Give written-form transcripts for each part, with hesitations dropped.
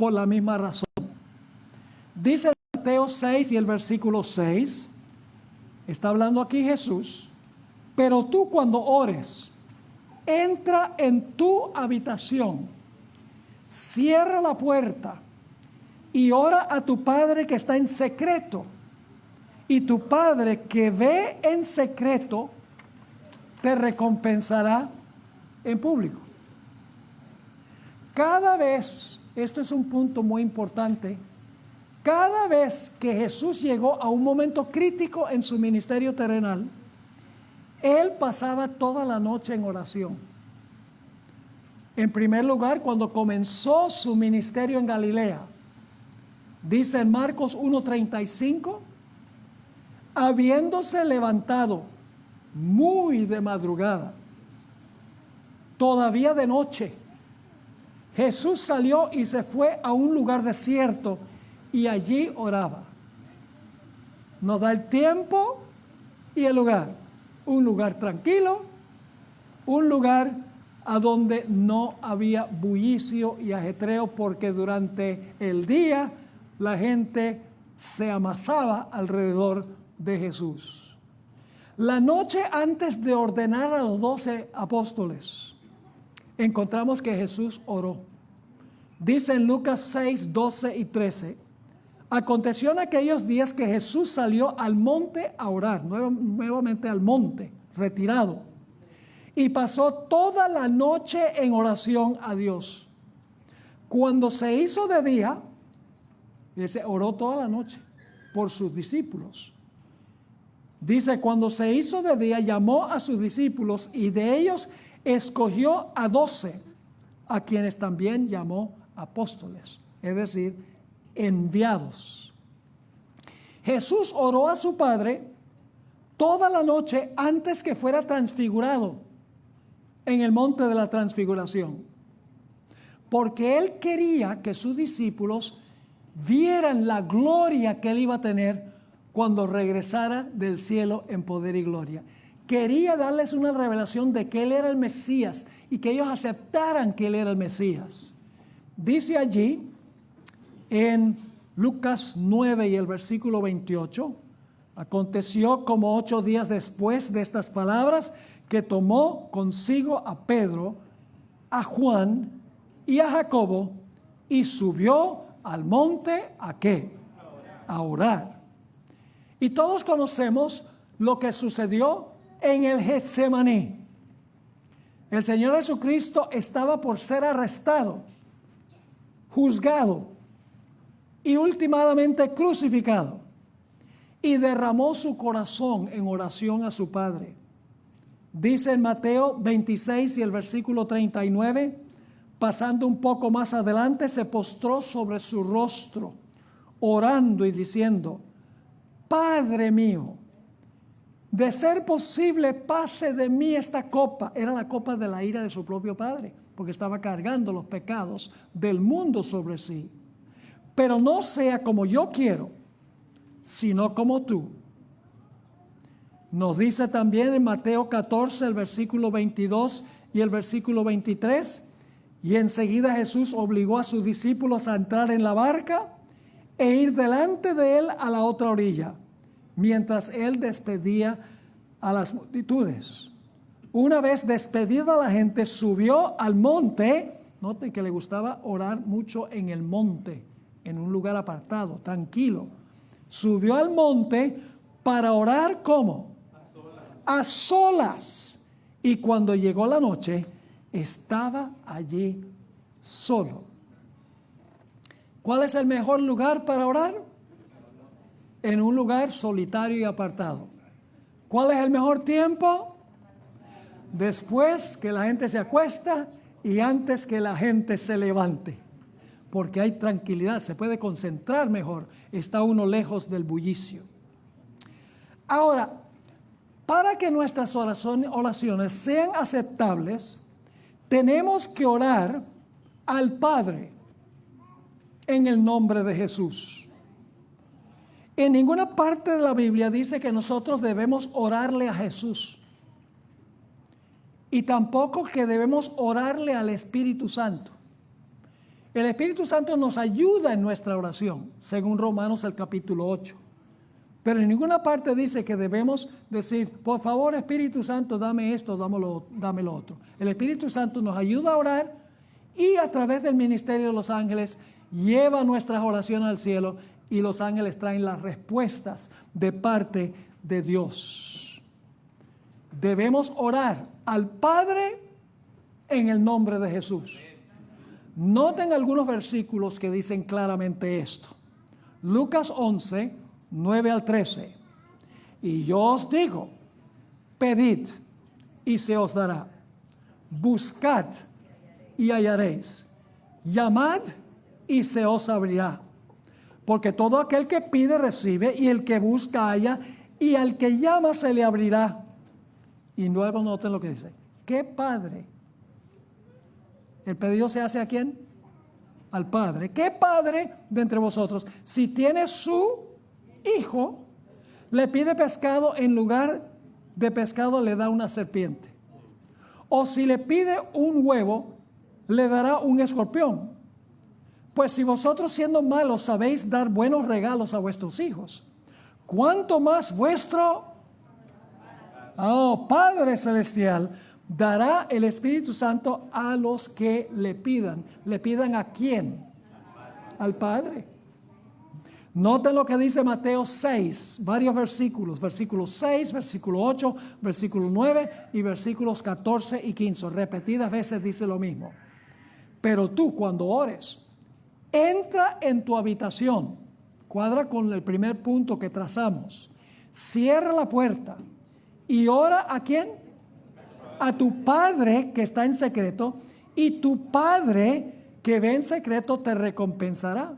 por la misma razón. Dice Mateo 6 y el versículo 6, está hablando aquí Jesús, pero tú cuando ores, entra en tu habitación, cierra la puerta y ora a tu Padre que está en secreto. Y tu Padre que ve en secreto te recompensará en público. Cada vez, esto es un punto muy importante, cada vez que Jesús llegó a un momento crítico en su ministerio terrenal, Él pasaba toda la noche en oración. En primer lugar, cuando comenzó su ministerio en Galilea, dice en Marcos 1:35, habiéndose levantado muy de madrugada, todavía de noche, Jesús salió y se fue a un lugar desierto y allí oraba. Nos da el tiempo y el lugar. Un lugar tranquilo, un lugar a donde no había bullicio y ajetreo, porque durante el día la gente se amasaba alrededor de Jesús. La noche antes de ordenar a los 12 apóstoles, encontramos que Jesús oró. Dice en Lucas 6, 12 y 13, aconteció en aquellos días que Jesús salió al monte a orar, nuevamente al monte, retirado, y pasó toda la noche en oración a Dios. Cuando se hizo de día, dice, oró toda la noche por sus discípulos. Dice, cuando se hizo de día, llamó a sus discípulos y de ellos escogió a 12, a quienes también llamó apóstoles, es decir, enviados. Jesús oró a su Padre toda la noche antes que fuera transfigurado en el monte de la transfiguración, porque Él quería que sus discípulos vieran la gloria que Él iba a tener cuando regresara del cielo en poder y gloria. Quería darles una revelación de que Él era el Mesías y que ellos aceptaran que Él era el Mesías. Dice allí en Lucas 9 y el versículo 28, aconteció como 8 días después de estas palabras que tomó consigo a Pedro, a Juan y a Jacobo y subió al monte ¿a qué? A orar. Y todos conocemos lo que sucedió en el Getsemaní. El Señor Jesucristo estaba por ser arrestado, juzgado y últimamente crucificado, y derramó su corazón en oración a su Padre. Dice en Mateo 26 y el versículo 39, pasando un poco más adelante, se postró sobre su rostro, orando y diciendo, Padre mío, de ser posible, pase de mí esta copa. Era la copa de la ira de su propio Padre, porque estaba cargando los pecados del mundo sobre sí. Pero no sea como yo quiero, sino como tú. Nos dice también en Mateo 14, el versículo 22 y el versículo 23, y enseguida Jesús obligó a sus discípulos a entrar en la barca e ir delante de él a la otra orilla, mientras él despedía a las multitudes. Una vez despedida la gente, subió al monte. Noten que le gustaba orar mucho en el monte, en un lugar apartado, tranquilo. Subió al monte para orar, ¿cómo? A solas. Y cuando llegó la noche, estaba allí solo. ¿Cuál es el mejor lugar para orar? En un lugar solitario y apartado. ¿Cuál es el mejor tiempo? Después que la gente se acuesta y antes que la gente se levante, porque hay tranquilidad, se puede concentrar mejor, está uno lejos del bullicio. Ahora, para que nuestras oraciones sean aceptables, tenemos que orar al Padre en el nombre de Jesús. En ninguna parte de la Biblia dice que nosotros debemos orarle a Jesús. Y tampoco que debemos orarle al Espíritu Santo. El Espíritu Santo nos ayuda en nuestra oración, según Romanos el capítulo 8. Pero en ninguna parte dice que debemos decir, por favor Espíritu Santo, dame esto, dame lo otro. El Espíritu Santo nos ayuda a orar y a través del ministerio de los ángeles lleva nuestras oraciones al cielo y los ángeles traen las respuestas de parte de Dios. Debemos orar al Padre en el nombre de Jesús. Noten algunos versículos que dicen claramente esto. Lucas 11, 9 al 13. Y yo os digo, pedid y se os dará. Buscad y hallaréis. Llamad y se os abrirá. Porque todo aquel que pide recibe, y el que busca halla, y al que llama se le abrirá. Y luego noten lo que dice. ¿Qué padre? ¿El pedido se hace a quién? Al Padre. ¿Qué padre de entre vosotros, si tiene su hijo, le pide pescado, en lugar de pescado le da una serpiente? O si le pide un huevo, le dará un escorpión. Pues si vosotros, siendo malos, sabéis dar buenos regalos a vuestros hijos, ¿cuánto más vuestro Padre Celestial dará el Espíritu Santo a los que le pidan? ¿Le pidan a quién? Al Padre. Noten lo que dice Mateo 6, varios versículos. Versículo 6, versículo 8, versículo 9 y versículos 14 y 15. Repetidas veces dice lo mismo. Pero tú, cuando ores, entra en tu habitación. Cuadra con el primer punto que trazamos. Cierra la puerta y ora ¿a quién? A tu Padre que está en secreto, y tu Padre que ve en secreto te recompensará.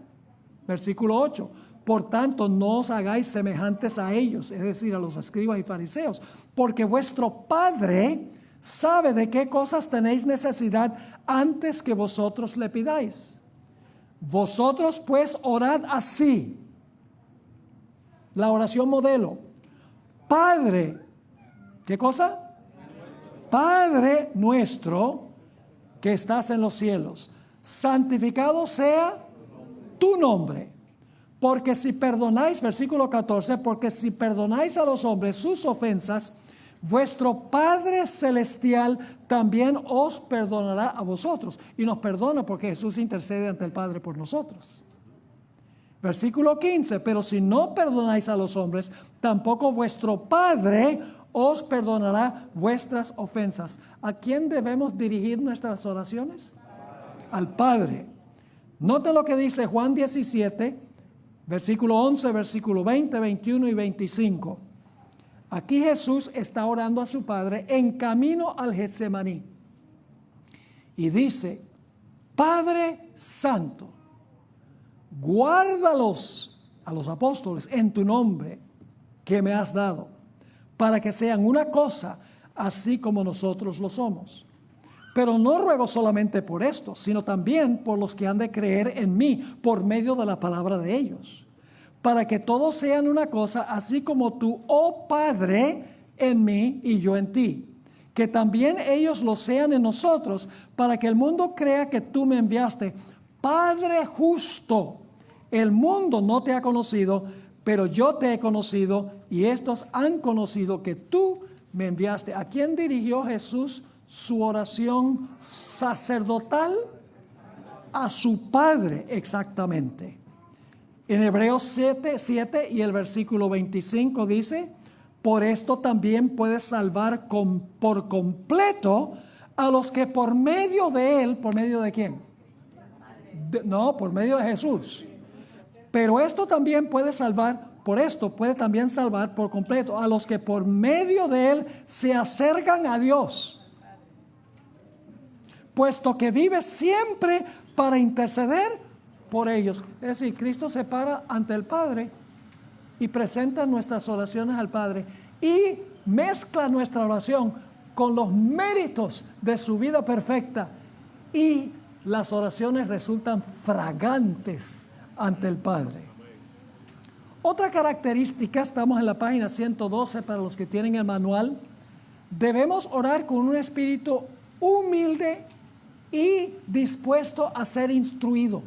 Versículo 8. Por tanto, no os hagáis semejantes a ellos, es decir, a los escribas y fariseos, porque vuestro Padre sabe de qué cosas tenéis necesidad antes que vosotros le pidáis. Vosotros pues orad así. La oración modelo. Padre, ¿qué cosa? Padre nuestro que estás en los cielos, santificado sea tu nombre. Porque si perdonáis, versículo 14, porque si perdonáis a los hombres sus ofensas, vuestro Padre Celestial también os perdonará a vosotros. Y nos perdona porque Jesús intercede ante el Padre por nosotros. Versículo 15, pero si no perdonáis a los hombres, tampoco vuestro Padre os perdonará vuestras ofensas. ¿A quién debemos dirigir nuestras oraciones? Al Padre. Note lo que dice Juan 17, versículo 11, versículo 20, 21 y 25. Aquí Jesús está orando a su Padre en camino al Getsemaní. Y dice, Padre Santo, guárdalos a los apóstoles en tu nombre que me has dado, para que sean una cosa, así como nosotros lo somos. Pero no ruego solamente por esto, sino también por los que han de creer en mí por medio de la palabra de ellos, para que todos sean una cosa, así como tú, oh Padre, en mí y yo en ti, que también ellos lo sean en nosotros, para que el mundo crea que tú me enviaste. Padre justo, el mundo no te ha conocido, pero yo te he conocido, y estos han conocido que tú me enviaste. ¿A quién dirigió Jesús su oración sacerdotal? A su Padre, exactamente. En Hebreos 7 y el versículo 25 dice, por esto también puedes salvar por completo a los que por medio de él, ¿por medio de quién? Por medio de Jesús. Pero esto también puede salvar, por esto puede también salvar por completo a los que por medio de él se acercan a Dios, puesto que vive siempre para interceder por ellos. Es decir, Cristo se para ante el Padre y presenta nuestras oraciones al Padre y mezcla nuestra oración con los méritos de su vida perfecta, y las oraciones resultan fragantes ante el Padre. Otra característica, estamos en la página 112 para los que tienen el manual, debemos orar con un espíritu humilde y dispuesto a ser instruido.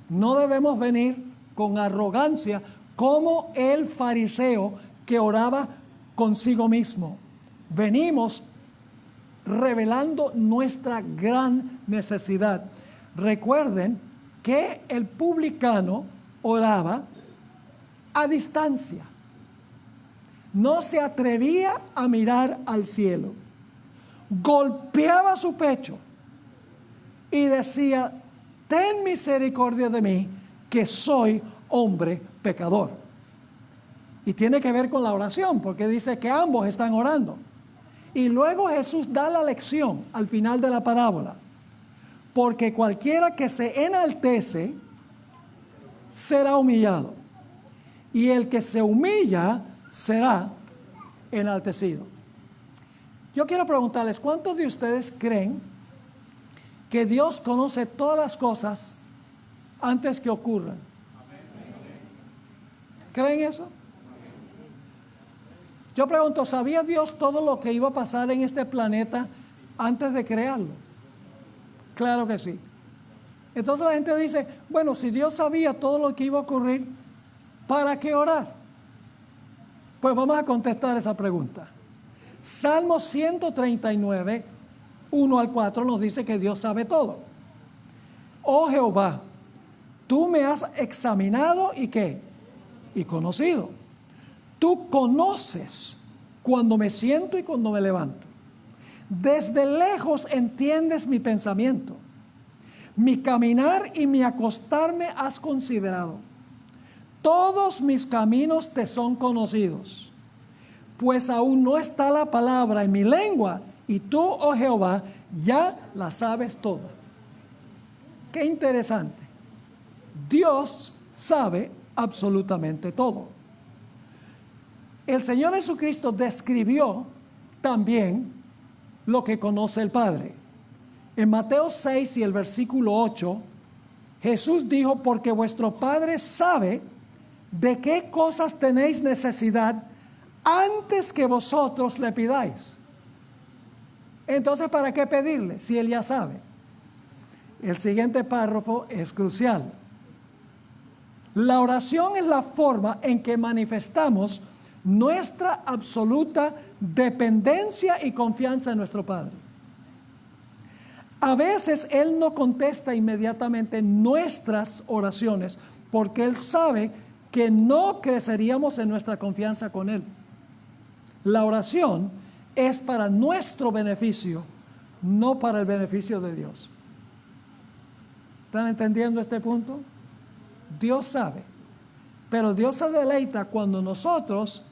No debemos venir con arrogancia como el fariseo que oraba consigo mismo. Venimos revelando nuestra gran necesidad. Recuerden que el publicano oraba a distancia. No se atrevía a mirar al cielo. Golpeaba su pecho y decía: ten misericordia de mí, que soy hombre pecador. Y tiene que ver con la oración, porque dice que ambos están orando. Y luego Jesús da la lección al final de la parábola: porque cualquiera que se enaltece será humillado, y el que se humilla será enaltecido. Yo quiero preguntarles, ¿cuántos de ustedes creen que Dios conoce todas las cosas antes que ocurran? ¿Creen eso? Yo pregunto, ¿sabía Dios todo lo que iba a pasar en este planeta antes de crearlo? Claro que sí. Entonces la gente dice, bueno, si Dios sabía todo lo que iba a ocurrir, ¿para qué orar? Pues vamos a contestar esa pregunta. Salmo 139, 1 al 4 nos dice que Dios sabe todo. Oh Jehová, tú me has examinado y ¿qué? Y conocido. Tú conoces cuando me siento y cuando me levanto. Desde lejos entiendes mi pensamiento. Mi caminar y mi acostarme has considerado. Todos mis caminos te son conocidos. Pues aún no está la palabra en mi lengua, y tú, oh Jehová, ya la sabes toda. Qué interesante. Dios sabe absolutamente todo. El Señor Jesucristo describió también lo que conoce el Padre. En Mateo 6 y el versículo 8, Jesús dijo: porque vuestro Padre sabe de qué cosas tenéis necesidad antes que vosotros le pidáis. Entonces, ¿para qué pedirle si Él ya sabe? El siguiente párrafo es crucial. La oración es la forma en que manifestamos nuestra absoluta dependencia y confianza en nuestro Padre. A veces Él no contesta inmediatamente nuestras oraciones porque Él sabe que no creceríamos en nuestra confianza con Él. La oración es para nuestro beneficio, no para el beneficio de Dios. ¿Están entendiendo este punto? Dios sabe, pero Dios se deleita cuando nosotros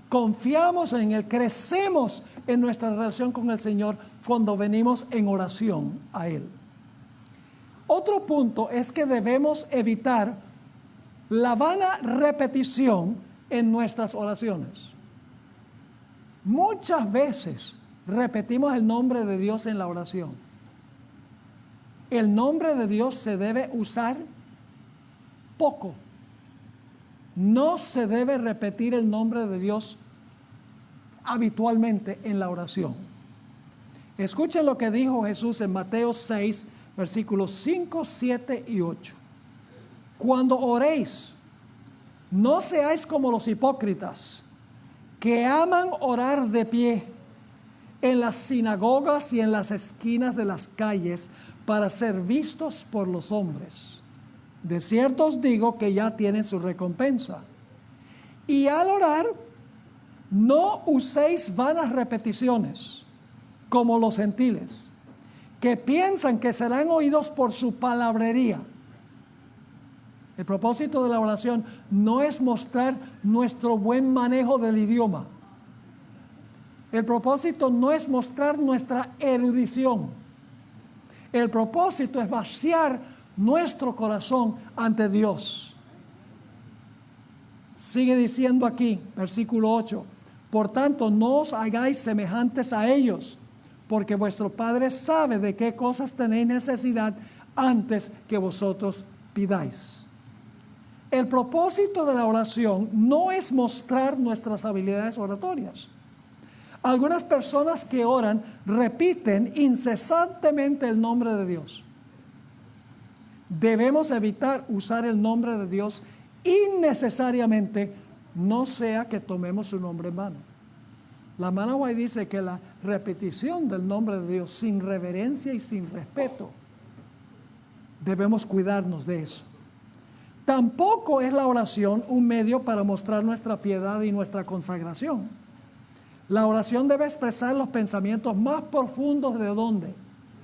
confiamos en Él, crecemos en nuestra relación con el Señor cuando venimos en oración a Él. Otro punto es que debemos evitar la vana repetición en nuestras oraciones. Muchas veces repetimos el nombre de Dios en la oración. El nombre de Dios se debe usar poco. No se debe repetir el nombre de Dios habitualmente en la oración. Escuchen lo que dijo Jesús en Mateo 6, versículos 5, 7 y 8. Cuando oréis, no seáis como los hipócritas, que aman orar de pie en las sinagogas y en las esquinas de las calles para ser vistos por los hombres. De cierto os digo que ya tienen su recompensa. Y al orar, no uséis vanas repeticiones, como los gentiles, que piensan que serán oídos por su palabrería. El propósito de la oración no es mostrar nuestro buen manejo del idioma. El propósito no es mostrar nuestra erudición. El propósito es vaciar nuestro corazón ante Dios. Sigue diciendo aquí, versículo 8: por tanto, no os hagáis semejantes a ellos, porque vuestro Padre sabe de qué cosas tenéis necesidad antes que vosotros pidáis. El propósito de la oración no es mostrar nuestras habilidades oratorias. Algunas personas que oran repiten incesantemente el nombre de Dios. Debemos evitar usar el nombre de Dios innecesariamente, no sea que tomemos su nombre en vano. La hermana White dice que la repetición del nombre de Dios sin reverencia y sin respeto, debemos cuidarnos de eso. Tampoco es la oración un medio para mostrar nuestra piedad y nuestra consagración. La oración debe expresar los pensamientos más profundos de ¿dónde?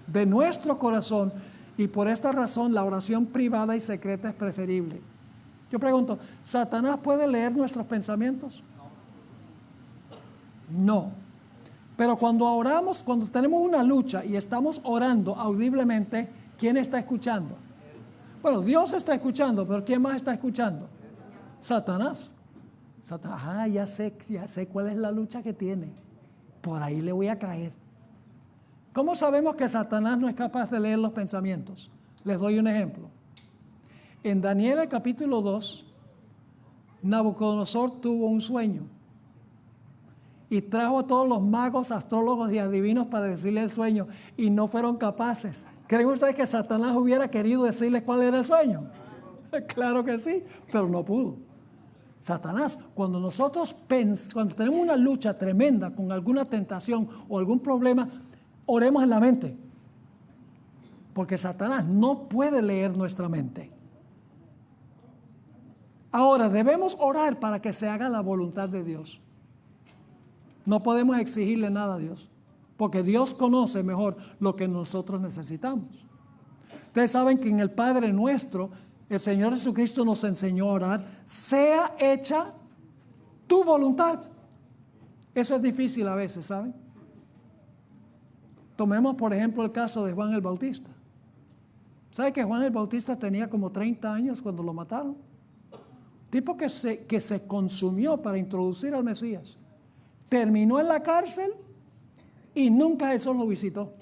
De nuestro corazón, y por esta razón la oración privada y secreta es preferible. Yo pregunto, ¿Satanás puede leer nuestros pensamientos? No. Pero cuando oramos, cuando tenemos una lucha y estamos orando audiblemente, ¿quién está escuchando? Bueno, Dios está escuchando, pero ¿quién más está escuchando? Satanás. Ya sé cuál es la lucha que tiene. Por ahí le voy a caer. ¿Cómo sabemos que Satanás no es capaz de leer los pensamientos? Les doy un ejemplo. En Daniel el capítulo 2, Nabucodonosor tuvo un sueño y trajo a todos los magos, astrólogos y adivinos para decirle el sueño, y no fueron capaces. ¿Creen ustedes que Satanás hubiera querido decirles cuál era el sueño? Claro que sí, pero no pudo. Satanás, cuando tenemos una lucha tremenda con alguna tentación o algún problema, oremos en la mente, porque Satanás no puede leer nuestra mente. Ahora, debemos orar para que se haga la voluntad de Dios. No podemos exigirle nada a Dios, porque Dios conoce mejor lo que nosotros necesitamos. Ustedes saben que en el Padre Nuestro, el Señor Jesucristo nos enseñó a orar, sea hecha tu voluntad. Eso es difícil a veces, ¿saben? Tomemos por ejemplo el caso de Juan el Bautista. ¿Sabe que Juan el Bautista tenía como 30 años cuando lo mataron? Tipo que se consumió para introducir al Mesías. Terminó en la cárcel y nunca Jesús lo visitó.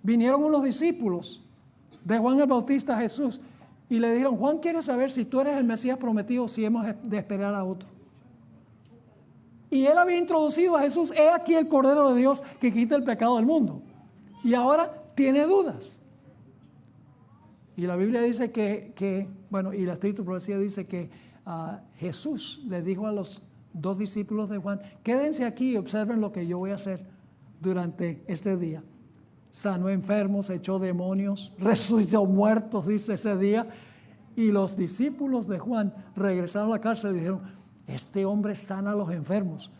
Vinieron unos discípulos de Juan el Bautista a Jesús y le dijeron: Juan quiere saber si tú eres el Mesías prometido o si hemos de esperar a otro. Y él había introducido a Jesús: he aquí el Cordero de Dios que quita el pecado del mundo. Y ahora tiene dudas. Y la Biblia dice y la Espíritu Profecía dice que Jesús le dijo a los dos discípulos de Juan: quédense aquí y observen lo que yo voy a hacer durante este día. Sanó enfermos, echó demonios, resucitó muertos, dice ese día. Y los discípulos de Juan regresaron a la cárcel y dijeron: este hombre sana a los enfermos,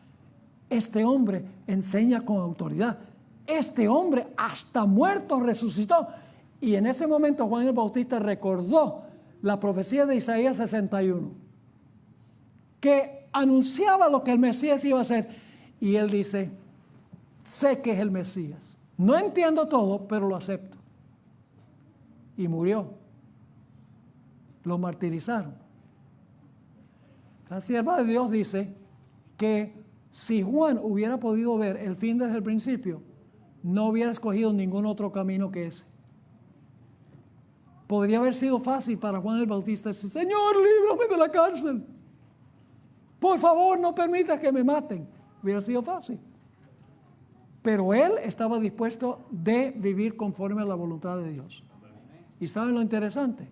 este hombre enseña con autoridad, este hombre hasta muertos resucitó. Y en ese momento Juan el Bautista recordó la profecía de Isaías 61, que anunciaba lo que el Mesías iba a hacer. Y él dice: sé que es el Mesías, no entiendo todo, pero lo acepto. Y murió. Lo martirizaron. La sierva de Dios dice que si Juan hubiera podido ver el fin desde el principio, no hubiera escogido ningún otro camino que ese. Podría haber sido fácil para Juan el Bautista decir: Señor, líbrame de la cárcel. Por favor, no permita que me maten. Hubiera sido fácil. Pero él estaba dispuesto de vivir conforme a la voluntad de Dios. ¿Y saben lo interesante?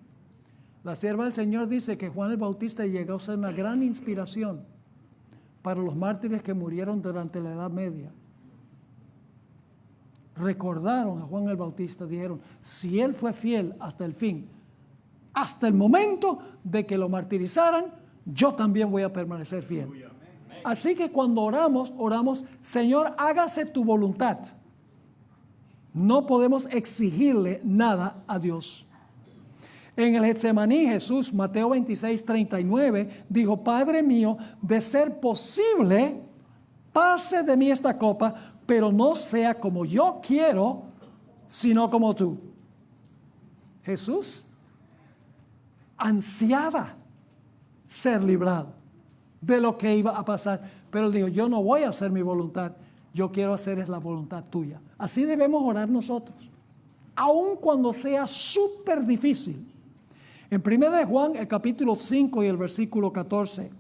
La sierva del Señor dice que Juan el Bautista llegó a ser una gran inspiración para los mártires que murieron durante la Edad Media. Recordaron a Juan el Bautista, dijeron: si él fue fiel hasta el fin, hasta el momento de que lo martirizaran, yo también voy a permanecer fiel. Así que cuando oramos: Señor, hágase tu voluntad. No podemos exigirle nada a Dios. En el Getsemaní, Jesús, Mateo 26, 39, dijo: Padre mío, de ser posible, pase de mí esta copa, pero no sea como yo quiero, sino como tú. Jesús ansiaba ser librado de lo que iba a pasar, pero él dijo: yo no voy a hacer mi voluntad, yo quiero hacer es la voluntad tuya. Así debemos orar nosotros, aun cuando sea súper difícil. En 1 de Juan, el capítulo 5 y el versículo 14,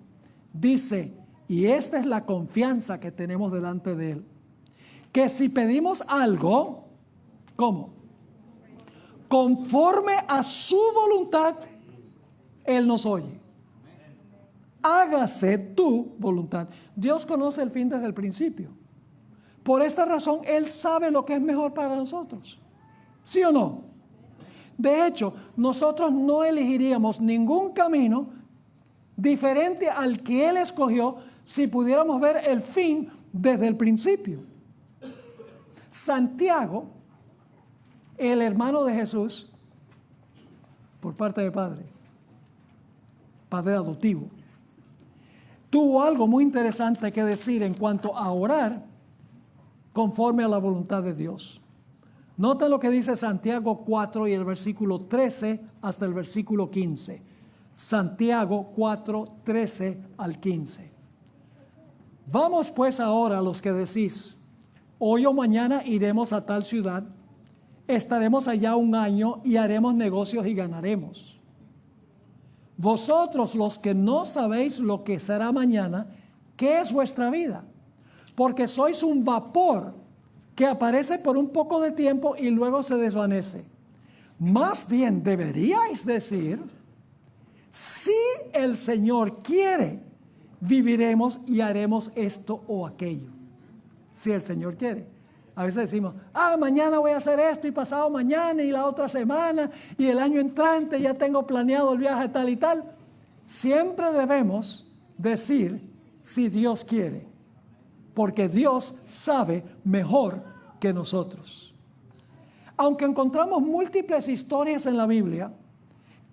dice: Y esta es la confianza que tenemos delante de Él. Que si pedimos algo, ¿cómo? Conforme a su voluntad, Él nos oye. Hágase tu voluntad. Dios conoce el fin desde el principio. Por esta razón, Él sabe lo que es mejor para nosotros. ¿Sí o no? De hecho, nosotros no elegiríamos ningún camino diferente al que Él escogió si pudiéramos ver el fin desde el principio. Santiago, el hermano de Jesús, por parte de padre adoptivo, tuvo algo muy interesante que decir en cuanto a orar conforme a la voluntad de Dios. Nota lo que dice Santiago 4 y el versículo 13 hasta el versículo 15. Santiago 4, 13 al 15. Vamos pues ahora a los que decís, hoy o mañana iremos a tal ciudad, estaremos allá un año y haremos negocios y ganaremos. Vosotros los que no sabéis lo que será mañana, ¿qué es vuestra vida? Porque sois un vapor que aparece por un poco de tiempo y luego se desvanece. Más bien deberíais decir, si el Señor quiere, viviremos y haremos esto o aquello. Si el Señor quiere. A veces decimos, mañana voy a hacer esto y pasado mañana y la otra semana y el año entrante ya tengo planeado el viaje tal y tal. Siempre debemos decir si Dios quiere, porque Dios sabe mejor que nosotros. Aunque encontramos múltiples historias en la Biblia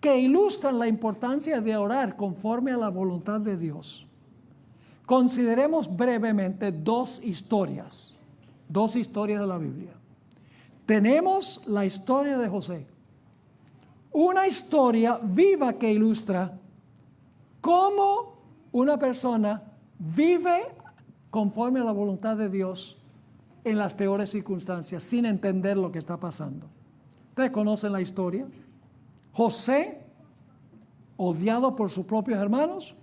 que ilustran la importancia de orar conforme a la voluntad de Dios, consideremos brevemente dos historias de la Biblia. Tenemos la historia de José, una historia viva que ilustra cómo una persona vive conforme a la voluntad de Dios en las peores circunstancias, sin entender lo que está pasando. Ustedes conocen la historia. José, odiado por sus propios hermanos,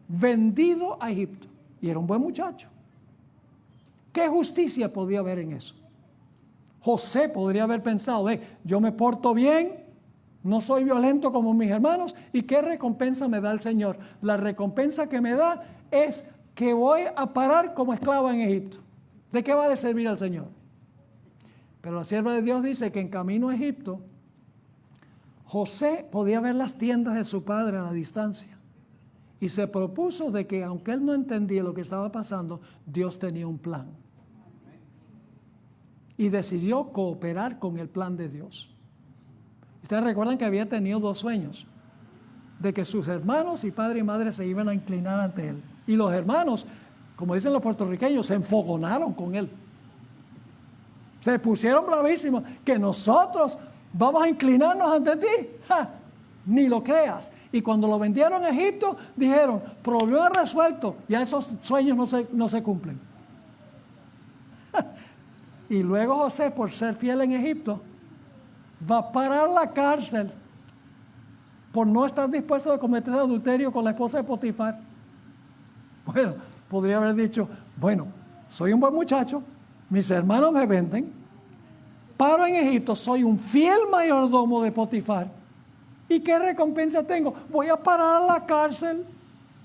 vendido a Egipto, y era un buen muchacho. ¿Qué justicia podía haber en eso? José podría haber pensado, yo me porto bien, no soy violento como mis hermanos, ¿y qué recompensa me da el Señor? La recompensa que me da es que voy a parar como esclavo en Egipto. ¿De qué va a servir al Señor? Pero la sierva de Dios dice que en camino a Egipto, José podía ver las tiendas de su padre a la distancia. Y se propuso de que, aunque él no entendía lo que estaba pasando, Dios tenía un plan. Y decidió cooperar con el plan de Dios. Ustedes recuerdan que había tenido dos sueños. De que sus hermanos y padre y madre se iban a inclinar ante él. Y los hermanos, como dicen los puertorriqueños, se enfogonaron con él. Se pusieron bravísimos. Que nosotros vamos a inclinarnos ante ti. ¡Ja! Ni lo creas. Y cuando lo vendieron a Egipto, dijeron, problema resuelto, ya esos sueños no se cumplen. Y luego José, por ser fiel en Egipto, va a parar la cárcel por no estar dispuesto a cometer adulterio con la esposa de Potifar. Bueno, podría haber dicho, bueno, soy un buen muchacho, mis hermanos me venden, paro en Egipto, soy un fiel mayordomo de Potifar. ¿Y qué recompensa tengo? Voy a parar a la cárcel.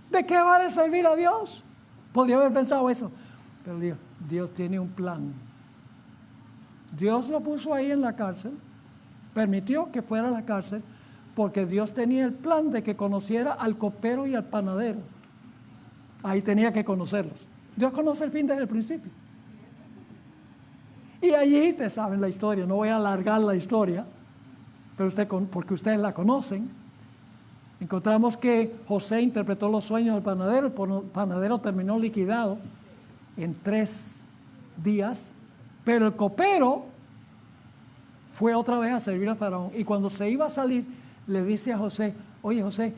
¿De qué vale servir a Dios? Podría haber pensado eso. Pero Dios tiene un plan. Dios lo puso ahí en la cárcel. Permitió que fuera a la cárcel porque Dios tenía el plan de que conociera al copero y al panadero. Ahí tenía que conocerlos. Dios conoce el fin desde el principio. Y allí, te saben la historia, no voy a alargar la historia, pero porque ustedes la conocen. Encontramos que José interpretó los sueños del panadero. El panadero terminó liquidado en 3 días, pero el copero fue otra vez a servir a Faraón. Y cuando se iba a salir, le dice a José, oye José,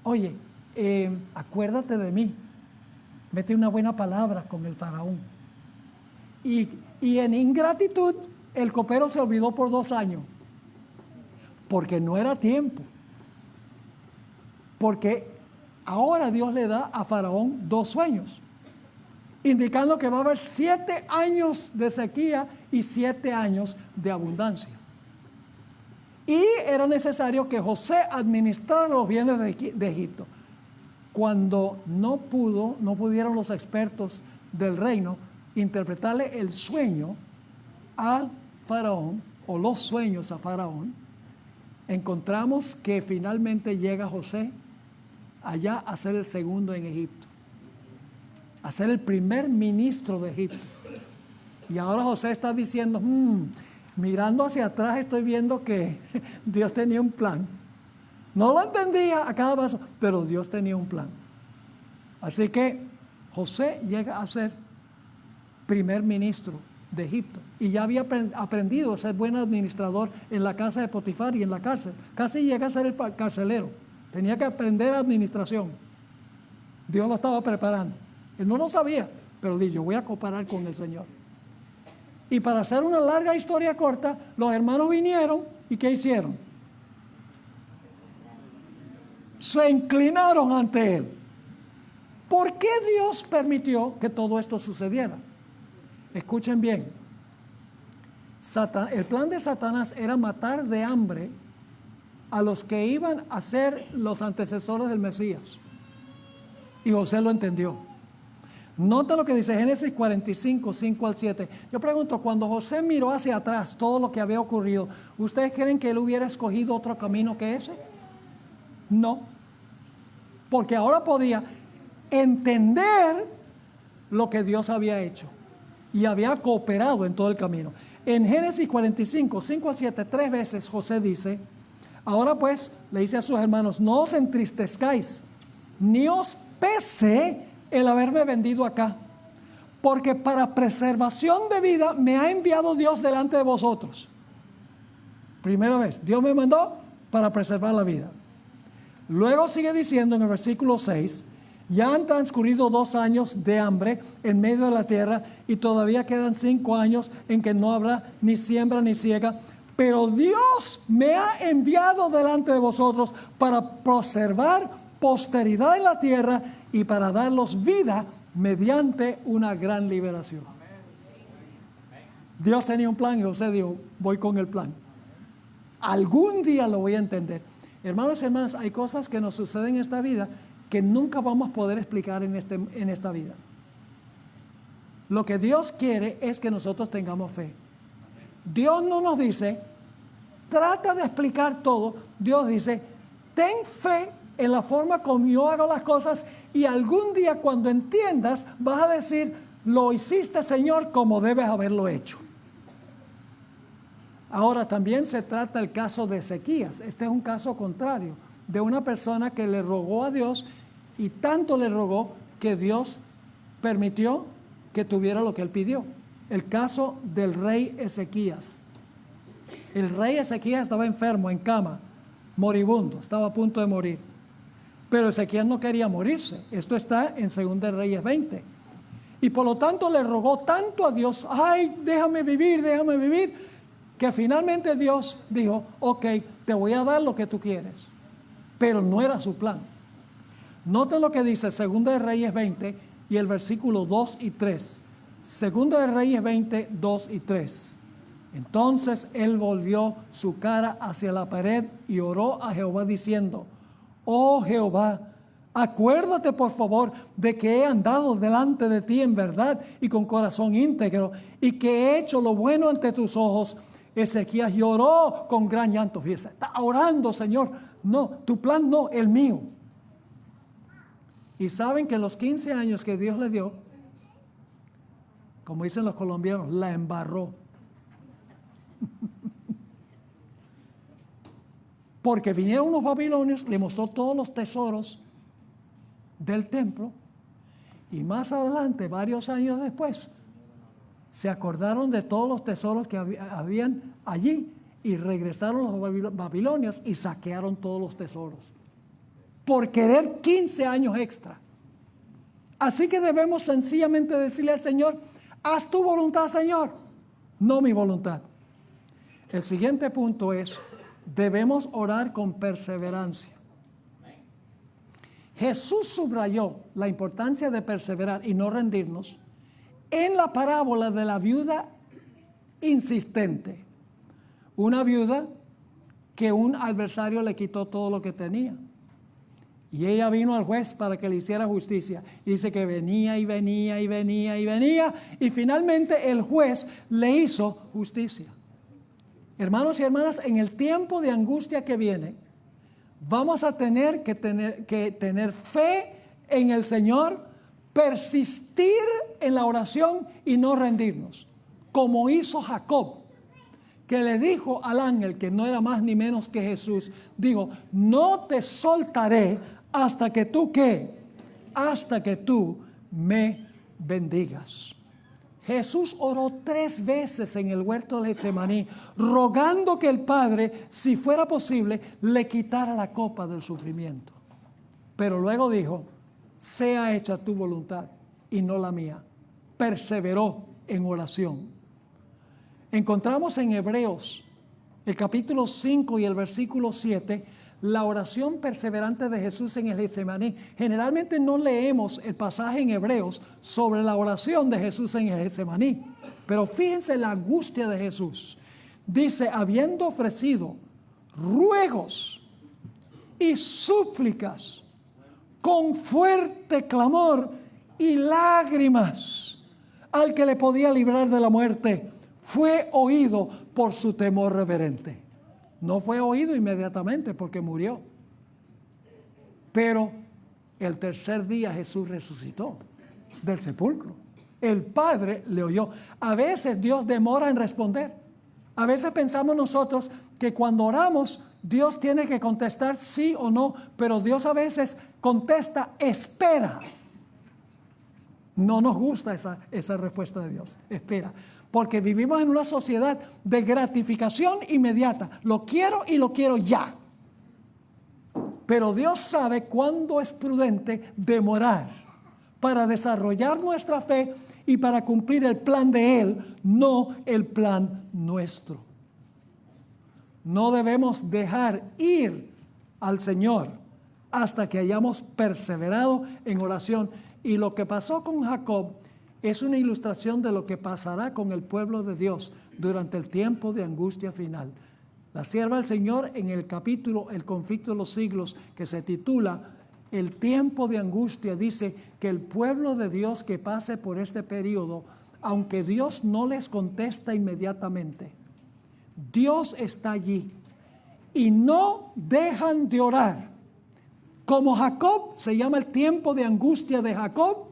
oye, acuérdate de mí, mete una buena palabra con el Faraón. Y en ingratitud, el copero se olvidó por 2 años, porque no era tiempo. Porque Ahora Dios le da a Faraón 2 sueños, indicando que va a haber 7 años de sequía y 7 años de abundancia. Y era necesario que José administrara los bienes de Egipto. Cuando no pudieron los expertos del reino interpretarle el sueño a Faraón, o los sueños a Faraón, encontramos que finalmente llega José allá a ser el segundo en Egipto, a ser el primer ministro de Egipto. Y ahora José está diciendo, mirando hacia atrás estoy viendo que Dios tenía un plan. No lo entendía a cada paso, pero Dios tenía un plan. Así que José llega a ser primer ministro de Egipto. Y ya había aprendido a ser buen administrador en la casa de Potifar y en la cárcel. Casi llega a ser el carcelero. Tenía que aprender administración. Dios lo estaba preparando. Él no lo sabía, pero dijo, yo voy a cooperar con el Señor. Y para hacer una larga historia corta, los hermanos vinieron y ¿qué hicieron? Se inclinaron ante él. ¿Por qué Dios permitió que todo esto sucediera? Escuchen bien. El plan de Satanás era matar de hambre a los que iban a ser los antecesores del Mesías. Y José lo entendió. Nota lo que dice Génesis 45, 5 al 7. Yo pregunto, cuando José miró hacia atrás todo lo que había ocurrido, ¿ustedes creen que él hubiera escogido otro camino que ese? No. Porque ahora podía entender lo que Dios había hecho y había cooperado en todo el camino. En Génesis 45, 5 al 7, 3 veces José dice, ahora pues, le dice a sus hermanos, no os entristezcáis, ni os pese el haberme vendido acá, porque para preservación de vida me ha enviado Dios delante de vosotros. Primera vez, Dios me mandó para preservar la vida. Luego sigue diciendo en el versículo 6, ya han transcurrido 2 años de hambre en medio de la tierra y todavía quedan 5 años en que no habrá ni siembra ni siega, pero Dios me ha enviado delante de vosotros para preservar posteridad en la tierra y para darlos vida mediante una gran liberación. Dios tenía un plan y José dijo, voy con el plan. Algún día lo voy a entender. Hermanos y hermanas, hay cosas que nos suceden en esta vida que nunca vamos a poder explicar en esta vida. Lo que Dios quiere es que nosotros tengamos fe. Dios no nos dice, trata de explicar todo. Dios dice, ten fe en la forma como yo hago las cosas y algún día cuando entiendas vas a decir, lo hiciste, Señor, como debes haberlo hecho. Ahora también se trata el caso de Ezequías. Este es un caso contrario, de una persona que le rogó a Dios y tanto le rogó que Dios permitió que tuviera lo que él pidió. El caso del rey Ezequías. El rey Ezequías estaba enfermo, en cama, moribundo, estaba a punto de morir. Pero Ezequías no quería morirse. Esto está en 2 Reyes 20. Y por lo tanto le rogó tanto a Dios, ay, déjame vivir, que finalmente Dios dijo, ok, te voy a dar lo que tú quieres. Pero no era su plan. Noten lo que dice 2 Reyes 20 y el versículo 2 y 3. 2 Reyes 20, 2 y 3. Entonces él volvió su cara hacia la pared y oró a Jehová diciendo, oh Jehová, acuérdate por favor de que he andado delante de ti en verdad y con corazón íntegro y que he hecho lo bueno ante tus ojos. Ezequías lloró con gran llanto. Fíjese, está orando, Señor. No, tu plan no, el mío. Y saben que en los 15 años que Dios le dio, como dicen los colombianos, la embarró. Porque vinieron los babilonios, le mostró todos los tesoros del templo y más adelante, varios años después, se acordaron de todos los tesoros que habían allí y regresaron los babilonios y saquearon todos los tesoros por querer 15 años extra. Así que debemos sencillamente decirle al Señor, haz tu voluntad, Señor, no mi voluntad. El siguiente punto es, debemos orar con perseverancia. Jesús subrayó la importancia de perseverar y no rendirnos en la parábola de la viuda insistente. Una viuda que un adversario le quitó todo lo que tenía. Y ella vino al juez para que le hiciera justicia. Y dice que venía y venía y venía y venía. Y finalmente el juez le hizo justicia. Hermanos y hermanas, en el tiempo de angustia que viene, vamos a tener que tener fe en el Señor, persistir en la oración y no rendirnos. Como hizo Jacob, que le dijo al ángel, que no era más ni menos que Jesús, dijo, no te soltaré hasta que tú, ¿qué? Hasta que tú me bendigas. Jesús oró 3 veces en el huerto de Getsemaní, rogando que el Padre, si fuera posible, le quitara la copa del sufrimiento. Pero luego dijo, sea hecha tu voluntad y no la mía. Perseveró en oración. Encontramos en Hebreos, el capítulo 5 y el versículo 7, la oración perseverante de Jesús en el Getsemaní. Generalmente no leemos el pasaje en Hebreos sobre la oración de Jesús en el Getsemaní, pero fíjense la angustia de Jesús. Dice, habiendo ofrecido ruegos y súplicas con fuerte clamor y lágrimas al que le podía librar de la muerte, fue oído por su temor reverente. No fue oído inmediatamente porque murió. Pero el tercer día Jesús resucitó del sepulcro. El Padre le oyó. A veces Dios demora en responder. A veces pensamos nosotros que cuando oramos Dios tiene que contestar sí o no, pero Dios a veces contesta, espera. No nos gusta esa respuesta de Dios, espera. Porque vivimos en una sociedad de gratificación inmediata. Lo quiero y lo quiero ya. Pero Dios sabe cuándo es prudente demorar para desarrollar nuestra fe y para cumplir el plan de Él, no el plan nuestro. No debemos dejar ir al Señor hasta que hayamos perseverado en oración. Y lo que pasó con Jacob es una ilustración de lo que pasará con el pueblo de Dios durante el tiempo de angustia final. La sierva del Señor en el capítulo El conflicto de los siglos, que se titula El tiempo de angustia, dice que el pueblo de Dios que pase por este periodo, aunque Dios no les contesta inmediatamente, Dios está allí y no dejan de orar. Como Jacob, se llama el tiempo de angustia de Jacob.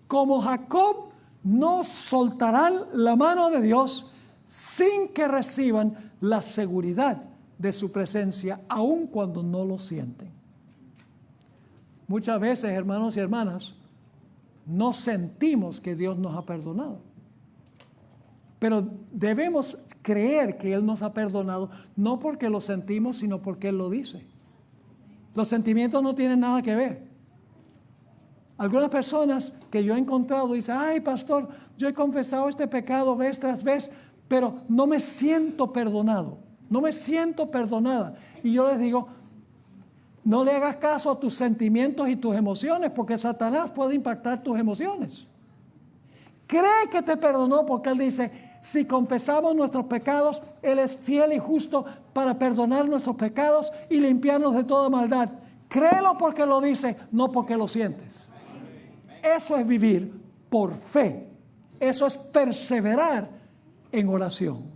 Como Jacob, no soltarán la mano de Dios sin que reciban la seguridad de su presencia, aun cuando no lo sienten. Muchas veces, hermanos y hermanas, no sentimos que Dios nos ha perdonado. Pero debemos creer que Él nos ha perdonado, no porque lo sentimos, sino porque Él lo dice. Los sentimientos no tienen nada que ver. Algunas personas que yo he encontrado dicen, ay pastor, yo he confesado este pecado vez tras vez, pero no me siento perdonado, no me siento perdonada. Y yo les digo, no le hagas caso a tus sentimientos y tus emociones, porque Satanás puede impactar tus emociones. Cree que te perdonó porque Él dice, si confesamos nuestros pecados, Él es fiel y justo para perdonar nuestros pecados y limpiarnos de toda maldad. Créelo porque lo dice, no porque lo sientes. Eso es vivir por fe. Eso es perseverar en oración.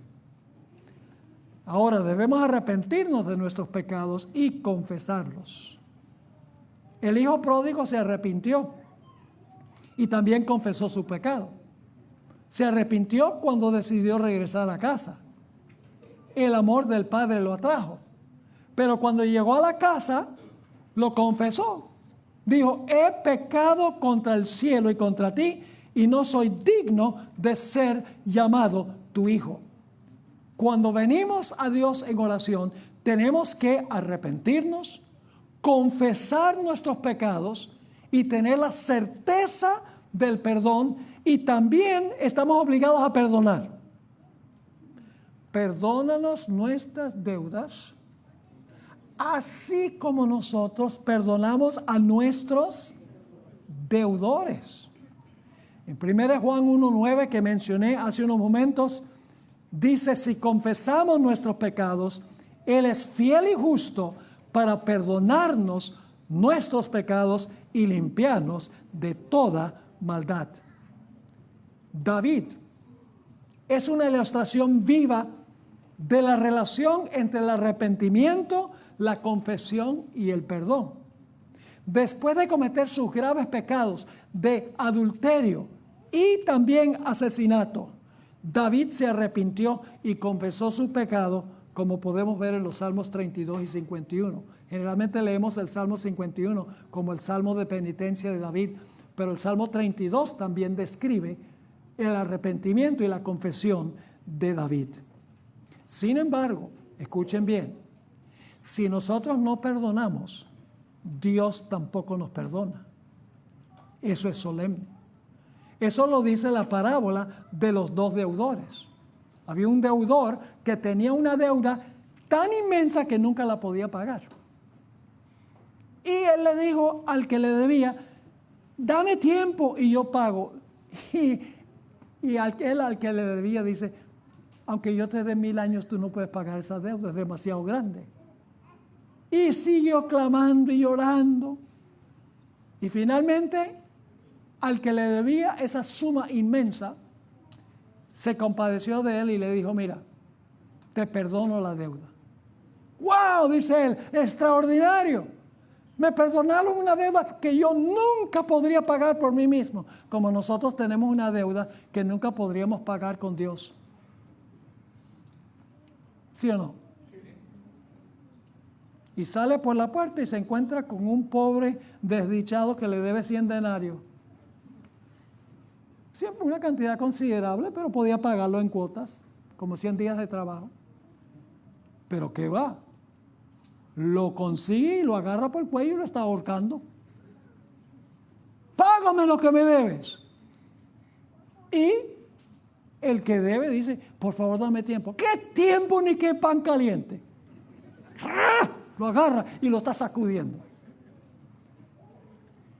Ahora debemos arrepentirnos de nuestros pecados y confesarlos. El hijo pródigo se arrepintió y también confesó su pecado. Se arrepintió cuando decidió regresar a casa. El amor del Padre lo atrajo. Pero cuando llegó a la casa, lo confesó. Dijo, he pecado contra el cielo y contra ti, y no soy digno de ser llamado tu hijo. Cuando venimos a Dios en oración, tenemos que arrepentirnos, confesar nuestros pecados y tener la certeza del perdón, y también estamos obligados a perdonar. Perdónanos nuestras deudas, así como nosotros perdonamos a nuestros deudores. En 1 Juan 1:9 que mencioné hace unos momentos, dice: si confesamos nuestros pecados, Él es fiel y justo para perdonarnos nuestros pecados y limpiarnos de toda maldad. David es una ilustración viva de la relación entre el arrepentimiento, la confesión y el perdón. Después de cometer sus graves pecados de adulterio y también asesinato, David se arrepintió y confesó su pecado, como podemos ver en los Salmos 32 y 51. Generalmente leemos el Salmo 51 como el Salmo de penitencia de David, pero el Salmo 32 también describe el arrepentimiento y la confesión de David. Sin embargo, escuchen bien, si nosotros no perdonamos, Dios tampoco nos perdona. Eso es solemne. Eso lo dice la parábola de los dos deudores. Había un deudor que tenía una deuda tan inmensa que nunca la podía pagar. Y él le dijo al que le debía: dame tiempo y yo pago. Y al que le debía dice: aunque yo te dé 1000 años, tú no puedes pagar esa deuda, es demasiado grande. Y siguió clamando y llorando. Y finalmente, al que le debía esa suma inmensa, se compadeció de él y le dijo: mira, te perdono la deuda. ¡Wow! Dice él, extraordinario. Me perdonaron una deuda que yo nunca podría pagar por mí mismo. Como nosotros tenemos una deuda que nunca podríamos pagar con Dios. ¿Sí o no? Y sale por la puerta y se encuentra con un pobre desdichado que le debe 100 denarios. Siempre una cantidad considerable, pero podía pagarlo en cuotas, como 100 días de trabajo. Pero ¿qué va? Lo consigue y lo agarra por el cuello y lo está ahorcando. Págame lo que me debes. Y el que debe dice: por favor, dame tiempo. ¿Qué tiempo ni qué pan caliente? Lo agarra y lo está sacudiendo.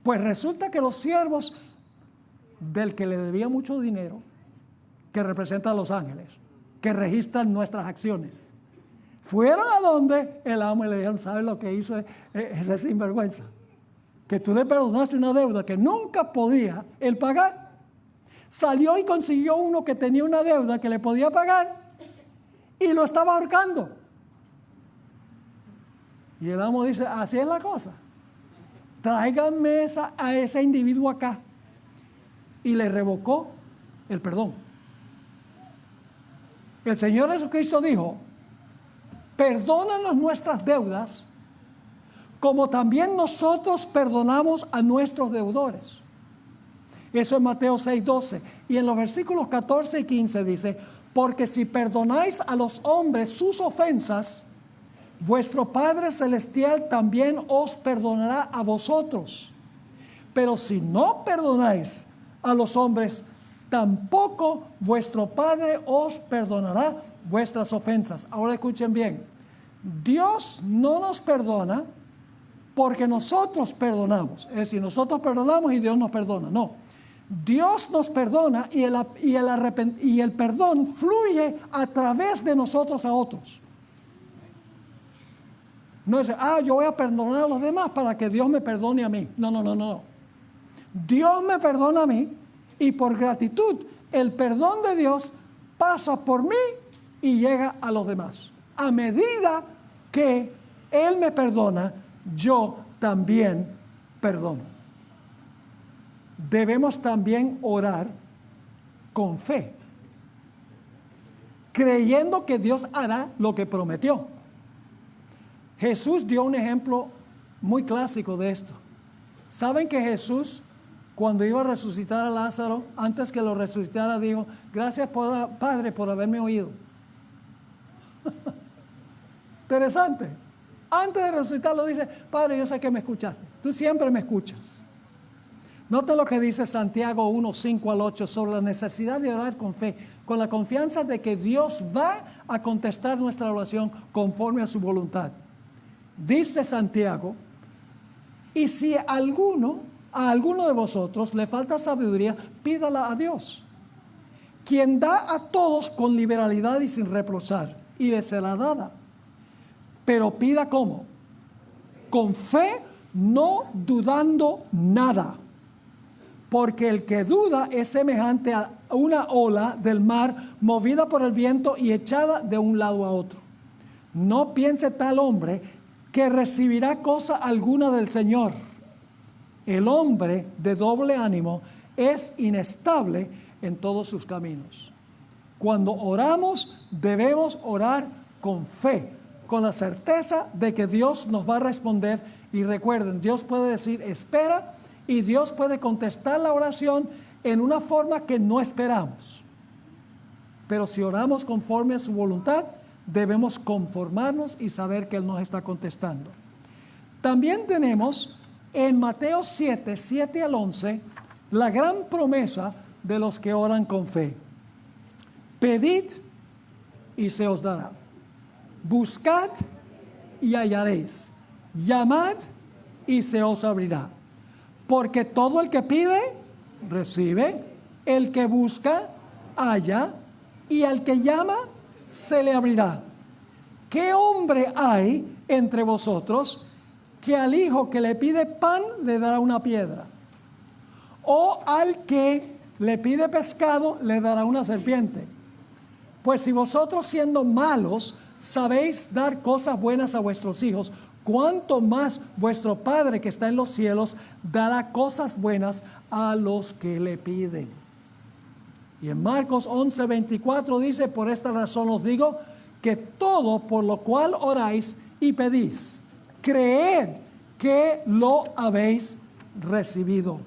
Pues resulta que los siervos del que le debía mucho dinero, que representa a los ángeles, que registran nuestras acciones, fueron a donde el amo y le dijeron: ¿sabes lo que hizo ese sinvergüenza? Que tú le perdonaste una deuda que nunca podía él pagar. Salió y consiguió uno que tenía una deuda que le podía pagar y lo estaba ahorcando. Y el amo dice: así es la cosa. Tráiganme a ese individuo acá. Y le revocó el perdón. El Señor Jesucristo dijo: perdónanos nuestras deudas, como también nosotros perdonamos a nuestros deudores. Eso es Mateo 6:12. Y en los versículos 14 y 15 dice: porque si perdonáis a los hombres sus ofensas, vuestro Padre Celestial también os perdonará a vosotros. Pero si no perdonáis a los hombres, tampoco vuestro Padre os perdonará vuestras ofensas. Ahora escuchen bien. Dios no nos perdona porque nosotros perdonamos. Es decir, nosotros perdonamos y Dios nos perdona. No. Dios nos perdona y el perdón fluye a través de nosotros a otros. No es: yo voy a perdonar a los demás para que Dios me perdone a mí. No. Dios me perdona a mí y por gratitud el perdón de Dios pasa por mí y llega a los demás. A medida que Él me perdona, yo también perdono. Debemos también orar con fe, creyendo que Dios hará lo que prometió. Jesús dio un ejemplo muy clásico de esto. ¿Saben que Jesús, cuando iba a resucitar a Lázaro, antes que lo resucitara, dijo: gracias, Padre, por haberme oído? Interesante. Antes de resucitarlo dice: Padre, yo sé que me escuchaste. Tú siempre me escuchas. Nota lo que dice Santiago 1, 5 al 8 sobre la necesidad de orar con fe, con la confianza de que Dios va a contestar nuestra oración conforme a su voluntad. Dice Santiago, y si a alguno de vosotros le falta sabiduría, pídala a Dios, quien da a todos con liberalidad y sin reprochar, y le será dada. Pero pida ¿cómo? Con fe, no dudando nada. Porque el que duda es semejante a una ola del mar movida por el viento y echada de un lado a otro. No piense tal hombre que recibirá cosa alguna del Señor. El hombre de doble ánimo es inestable en todos sus caminos. Cuando oramos, debemos orar con fe, con la certeza de que Dios nos va a responder. Y recuerden, Dios puede decir espera, y Dios puede contestar la oración en una forma que no esperamos. Pero si oramos conforme a su voluntad, debemos conformarnos y saber que Él nos está contestando. También tenemos en Mateo 7, 7 al 11, la gran promesa de los que oran con fe. Pedid y se os dará. Buscad y hallaréis. Llamad y se os abrirá. Porque todo el que pide, recibe. El que busca, halla. Y al que llama, se le abrirá. ¿Qué hombre hay entre vosotros que al hijo que le pide pan le dará una piedra? ¿O al que le pide pescado le dará una serpiente? Pues si vosotros siendo malos sabéis dar cosas buenas a vuestros hijos, cuánto más vuestro Padre que está en los cielos dará cosas buenas a los que le piden. Y en Marcos 11, 24 dice, por esta razón os digo, que todo por lo cual oráis y pedís, creed que lo habéis recibido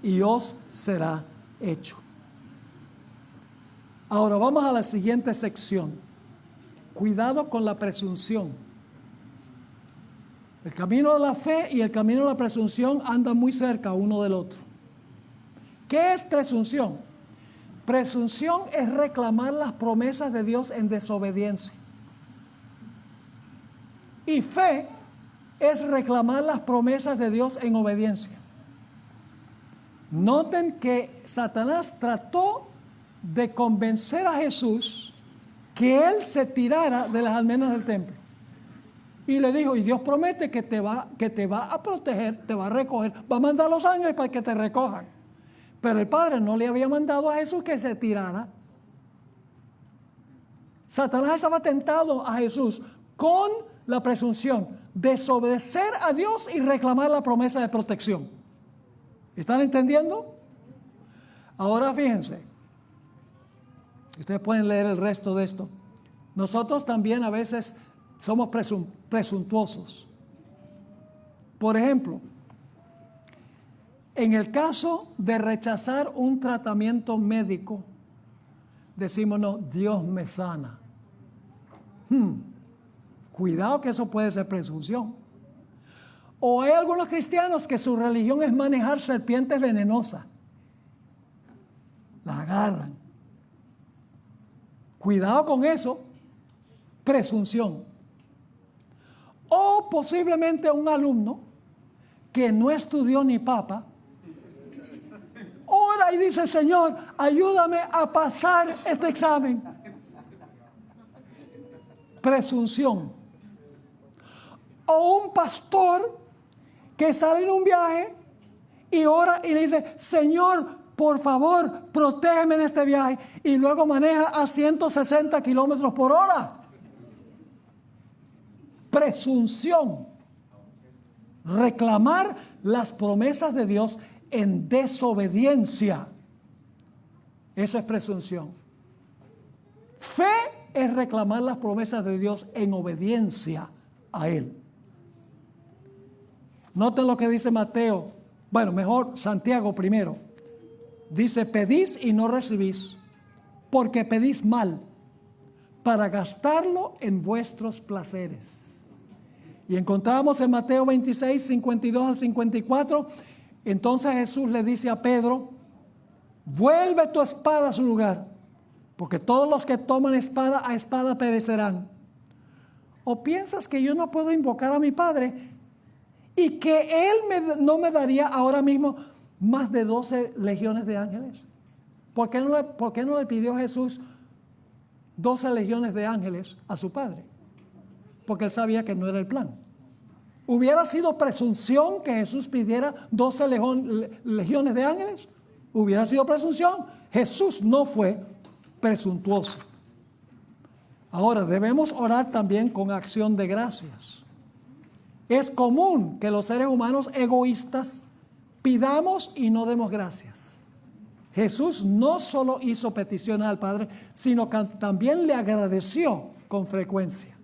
y os será hecho. Ahora vamos a la siguiente sección. Cuidado con la presunción. El camino de la fe y el camino de la presunción andan muy cerca uno del otro. ¿Qué es presunción? Presunción es reclamar las promesas de Dios en desobediencia. Y fe es reclamar las promesas de Dios en obediencia. Noten que Satanás trató de convencer a Jesús que él se tirara de las almenas del templo. Y le dijo, y Dios promete que te va a proteger, te va a recoger, va a mandar los ángeles para que te recojan. Pero el Padre no le había mandado a Jesús que se tirara. Satanás estaba tentado a Jesús con la presunción, desobedecer a Dios y reclamar la promesa de protección. ¿Están entendiendo? Ahora fíjense, ustedes pueden leer el resto de esto. Nosotros también a veces somos presuntuosos. Por ejemplo, en el caso de rechazar un tratamiento médico, decimos, no, Dios me sana. Cuidado que eso puede ser presunción. O hay algunos cristianos que su religión es manejar serpientes venenosas. Las agarran. Cuidado con eso, presunción. O posiblemente un alumno que no estudió ni papa, ora y dice, Señor, ayúdame a pasar este examen. Presunción. O un pastor que sale en un viaje y ora y le dice, Señor, por favor, protégeme en este viaje. Y luego maneja a 160 kilómetros por hora. Presunción. Reclamar las promesas de Dios en desobediencia. Eso es presunción. Fe es reclamar las promesas de Dios en obediencia a Él. Noten lo que dice Mateo. Bueno, mejor Santiago primero. Dice, pedís y no recibís, porque pedís mal, para gastarlo en vuestros placeres. Y encontramos en Mateo 26, 52 al 54, entonces Jesús le dice a Pedro, vuelve tu espada a su lugar, porque todos los que toman espada a espada perecerán. ¿O piensas que yo no puedo invocar a mi Padre y que Él no me daría ahora mismo más de 12 legiones de ángeles? ¿Por qué no le pidió Jesús 12 legiones de ángeles a su Padre? Porque Él sabía que no era el plan. ¿Hubiera sido presunción que Jesús pidiera 12 legiones de ángeles? Hubiera sido presunción. Jesús no fue presuntuoso. Ahora, debemos orar también con acción de gracias. Es común que los seres humanos egoístas pidamos y no demos gracias. Jesús no solo hizo peticiones al Padre, sino que también le agradeció con frecuencia.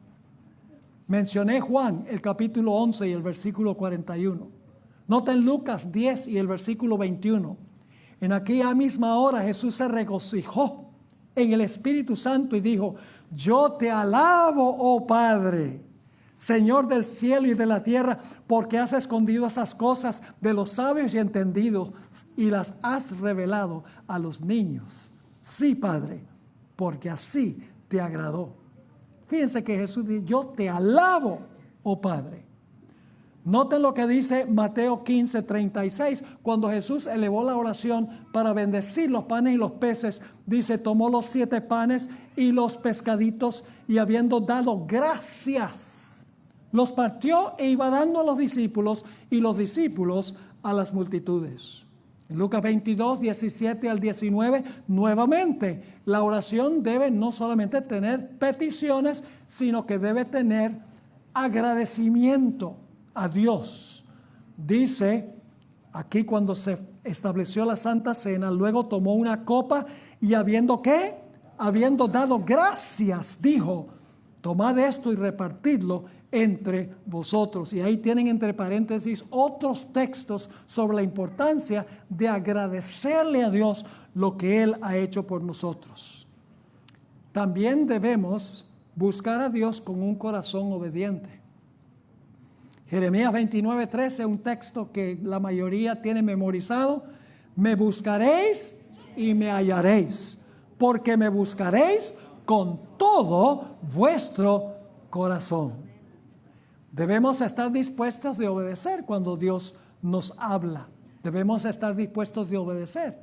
Mencioné Juan, el capítulo 11 y el versículo 41. Noten Lucas 10 y el versículo 21. En aquella misma hora Jesús se regocijó en el Espíritu Santo y dijo: yo te alabo, oh Padre, Señor del cielo y de la tierra, porque has escondido esas cosas de los sabios y entendidos y las has revelado a los niños. Sí, Padre, porque así te agradó. Fíjense que Jesús dice: yo te alabo, oh Padre. Noten lo que dice Mateo 15:36. Cuando Jesús elevó la oración para bendecir los panes y los peces, dice: tomó los 7 panes y los pescaditos y habiendo dado gracias, los partió e iba dando a los discípulos y los discípulos a las multitudes. En Lucas 22, 17 al 19, nuevamente, la oración debe no solamente tener peticiones, sino que debe tener agradecimiento a Dios. Dice aquí, cuando se estableció la Santa Cena, luego tomó una copa y habiendo dado gracias, dijo: tomad esto y repartidlo entre vosotros. Y ahí tienen entre paréntesis otros textos sobre la importancia de agradecerle a Dios lo que Él ha hecho por nosotros. También debemos buscar a Dios con un corazón obediente. Jeremías 29:13, un texto que la mayoría tiene memorizado: me buscaréis y me hallaréis, porque me buscaréis con todo vuestro corazón. Debemos estar dispuestos de obedecer cuando Dios nos habla. Debemos estar dispuestos de obedecer.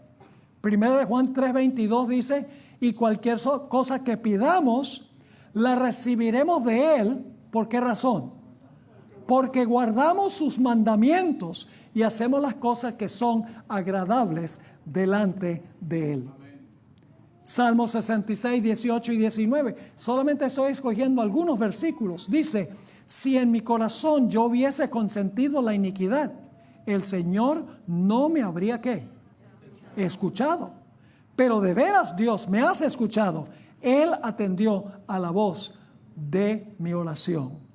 Primero de Juan 3:22 dice: y cualquier cosa que pidamos, la recibiremos de Él. ¿Por qué razón? Porque guardamos sus mandamientos y hacemos las cosas que son agradables delante de Él. Salmo 66, 18 y 19. Solamente estoy escogiendo algunos versículos. Dice: si en mi corazón yo hubiese consentido la iniquidad, el Señor no me habría ¿qué? Escuchado. Pero de veras, Dios, me has escuchado. Él atendió a la voz de mi oración.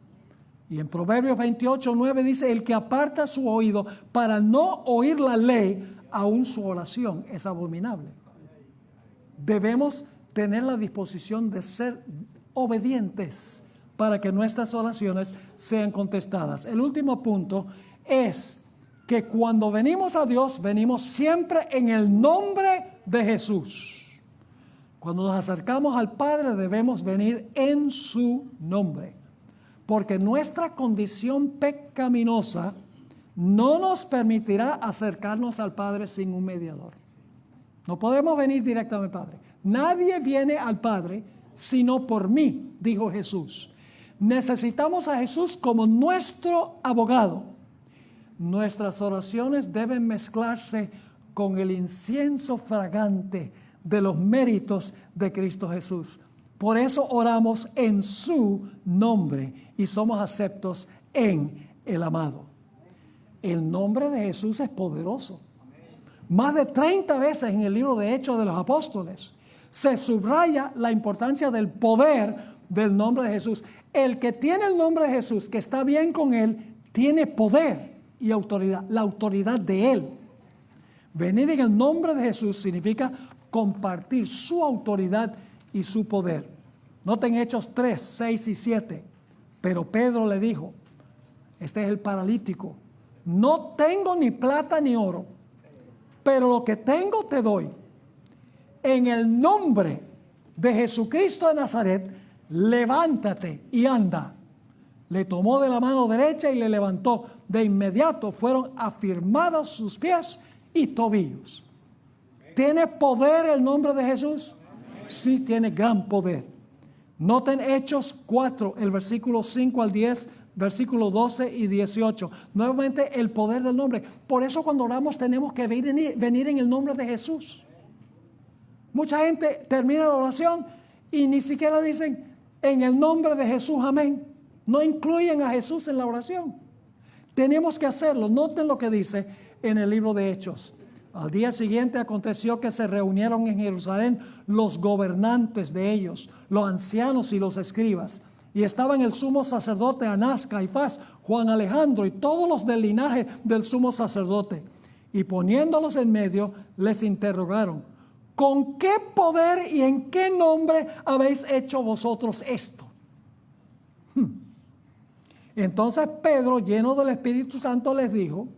Y en Proverbios 28:9 dice: el que aparta su oído para no oír la ley, aún su oración es abominable. Debemos tener la disposición de ser obedientes para que nuestras oraciones sean contestadas. El último punto es que cuando venimos a Dios, venimos siempre en el nombre de Jesús. Cuando nos acercamos al Padre, debemos venir en su nombre, porque nuestra condición pecaminosa no nos permitirá acercarnos al Padre sin un mediador. No podemos venir directamente al Padre. Nadie viene al Padre sino por mí, dijo Jesús. Necesitamos a Jesús como nuestro abogado. Nuestras oraciones deben mezclarse con el incienso fragante de los méritos de Cristo Jesús. Por eso oramos en su nombre y somos aceptos en el amado. El nombre de Jesús es poderoso. Más de 30 veces en el libro de Hechos de los Apóstoles se subraya la importancia del poder del nombre de Jesús. El que tiene el nombre de Jesús, que está bien con Él, tiene poder y autoridad, la autoridad de Él. Venir en el nombre de Jesús significa compartir su autoridad y su poder. Noten Hechos 3, 6 y 7. Pero Pedro le dijo, este es el paralítico: no tengo ni plata ni oro, pero lo que tengo te doy. En el nombre de Jesucristo de Nazaret, levántate y anda. le tomó de la mano derecha y le levantó. De inmediato fueron afirmados sus pies y tobillos. ¿Tiene poder el nombre de Jesús? Sí, tiene gran poder. Noten Hechos 4, el versículo 5 al 10, versículo 12 y 18. Nuevamente el poder del nombre. Por eso cuando oramos tenemos que venir en el nombre de Jesús. Mucha gente termina la oración y ni siquiera dicen en el nombre de Jesús, amén. No incluyen a Jesús en la oración. Tenemos que hacerlo. Noten lo que dice en el libro de Hechos. Al día siguiente aconteció que se reunieron en Jerusalén los gobernantes de ellos, los ancianos y los escribas. Y estaban el sumo sacerdote Anás, Caifás, Juan Alejandro y todos los del linaje del sumo sacerdote. Y poniéndolos en medio, les interrogaron: ¿con qué poder y en qué nombre habéis hecho vosotros esto? Entonces Pedro, lleno del Espíritu Santo, les dijo: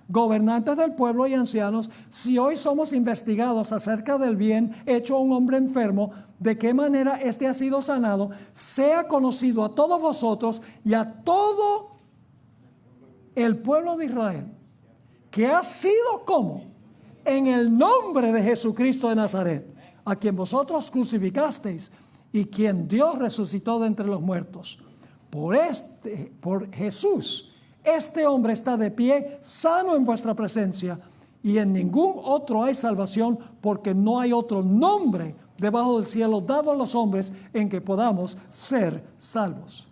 gobernantes del pueblo y ancianos, si hoy somos investigados acerca del bien hecho a un hombre enfermo, de qué manera éste ha sido sanado, sea conocido a todos vosotros y a todo el pueblo de Israel, que ha sido como en el nombre de Jesucristo de Nazaret, a quien vosotros crucificasteis y quien Dios resucitó de entre los muertos. Por Jesús, este hombre está de pie, sano en vuestra presencia, y en ningún otro hay salvación, porque no hay otro nombre debajo del cielo dado a los hombres en que podamos ser salvos.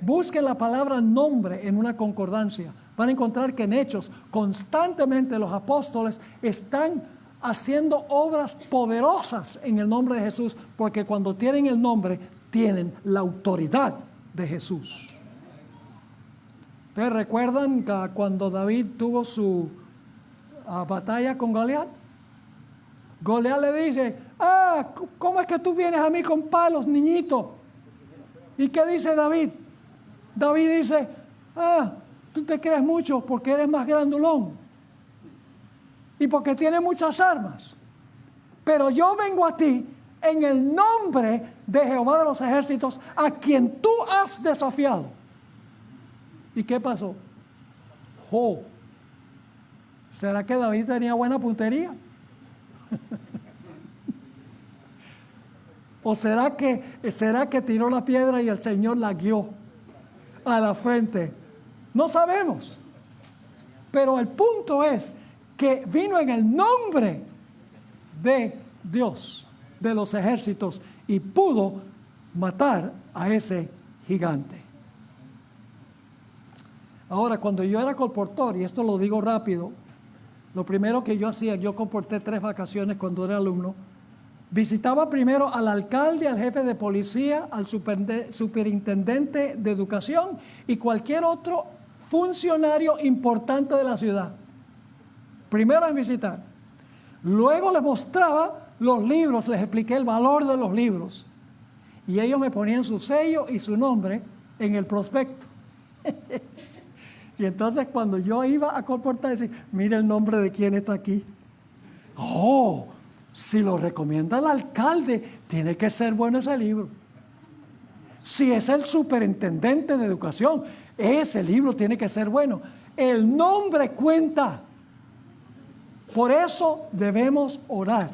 Busquen la palabra nombre en una concordancia. Van a encontrar que en Hechos constantemente los apóstoles están haciendo obras poderosas en el nombre de Jesús, porque cuando tienen el nombre, tienen la autoridad de Jesús. ¿Ustedes recuerdan que cuando David tuvo su batalla con Goliat? Goliat le dice: ¿cómo es que tú vienes a mí con palos, niñito? ¿Y qué dice David? David dice: tú te crees mucho porque eres más grandulón y porque tienes muchas armas, pero yo vengo a ti en el nombre de Jehová de los ejércitos, a quien tú has desafiado. ¿Y qué pasó? ¿Será que David tenía buena puntería? ¿O será que tiró la piedra y el Señor la guió a la frente? No sabemos. Pero el punto es que vino en el nombre de Dios, de los ejércitos, y pudo matar a ese gigante. Ahora, cuando yo era colportor, y esto lo digo rápido, lo primero que yo hacía, yo comporté 3 vacaciones cuando era alumno. Visitaba primero al alcalde, al jefe de policía, al superintendente de educación y cualquier otro funcionario importante de la ciudad. Primero en visitar. Luego les mostraba los libros, les expliqué el valor de los libros. Y ellos me ponían su sello y su nombre en el prospecto. Y entonces cuando yo iba a colportar, decía: mire el nombre de quién está aquí. Si lo recomienda el alcalde, tiene que ser bueno ese libro. Si es el superintendente de educación, ese libro tiene que ser bueno. El nombre cuenta. Por eso debemos orar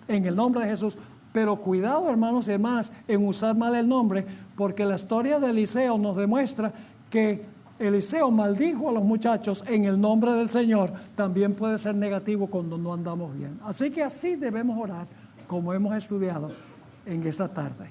en el nombre de Jesús. Pero cuidado, hermanos y hermanas, en usar mal el nombre, porque la historia de Eliseo nos demuestra que Eliseo maldijo a los muchachos en el nombre del Señor. También puede ser negativo cuando no andamos bien. Así que así debemos orar, como hemos estudiado en esta tarde.